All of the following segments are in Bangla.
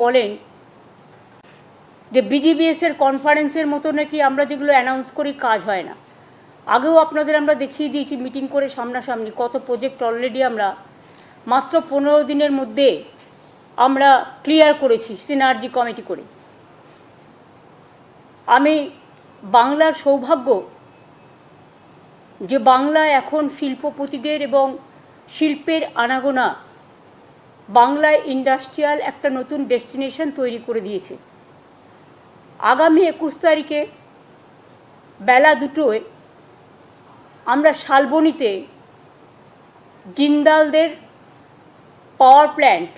বলেন যে বিজিবিএসের কনফারেন্সের মতো নাকি আমরা যেগুলো অ্যানাউন্স করি কাজ হয় না। আগেও আপনাদের আমরা দেখিয়ে দিয়েছি মিটিং করে সামনাসামনি কত প্রজেক্ট অলরেডি আমরা মাত্র 15 দিনের মধ্যে আমরা ক্লিয়ার করেছি সিনার্জি কমিটি করে। আমি বাংলার সৌভাগ্য যে বাংলা এখন শিল্পপতিদের এবং শিল্পের আনাগোনা বাংলায় ইন্ডাস্ট্রিয়াল একটা নতুন ডেস্টিনেশন তৈরি করে দিয়েছে। আগামী 21 তারিখে বেলা 2টোয় আমরা শালবনীতে জিন্দালদের পাওয়ার প্ল্যান্ট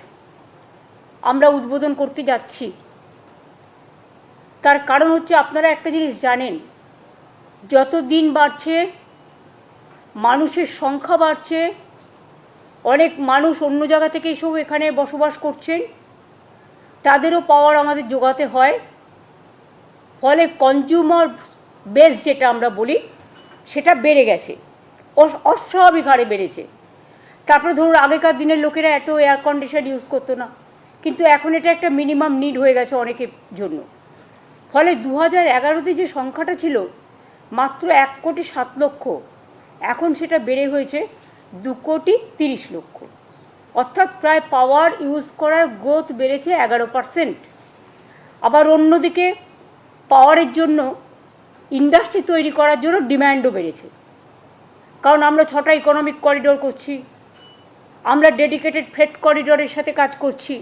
আমরা উদ্বোধন করতে যাচ্ছি। তার কারণ হচ্ছে আপনারা একটা জিনিস জানেন, যত দিন বাড়ছে মানুষের সংখ্যা বাড়ছে, অনেক মানুষ অন্য জায়গা থেকে এসেও এখানে বসবাস করছেন, তাদেরও পাওয়ার আমাদের যোগাতে হয়। ফলে কনজিউমার বেস যেটা আমরা বলি সেটা বেড়ে গেছে, অস্বাভাবিক হারে বেড়েছে। তারপরে ধরুন আগেকার দিনের লোকেরা এত এয়ার কন্ডিশন ইউজ করতো না, কিন্তু এখন এটা একটা মিনিমাম নিড হয়ে গেছে অনেকের জন্য। ফলে 2011-তে যে সংখ্যাটা ছিল মাত্র 1,07,00,000, এখন সেটা বেড়ে হয়েছে 2,30,00,000। অর্থাৎ প্রায় পাওয়ার ইউজ করার গ্রোথ বেড়েছে 11%। আবার অন্যদিকে পাওয়ারের জন্য ইন্ডাস্ট্রি তৈরি করার জন্য ডিম্যান্ডও বেড়েছে, কারণ আমরা 6টা ইকোনমিক করিডোর করছি, আমরা ডেডিকেটেড ফ্রেট করিডোরের সাথে কাজ করছি।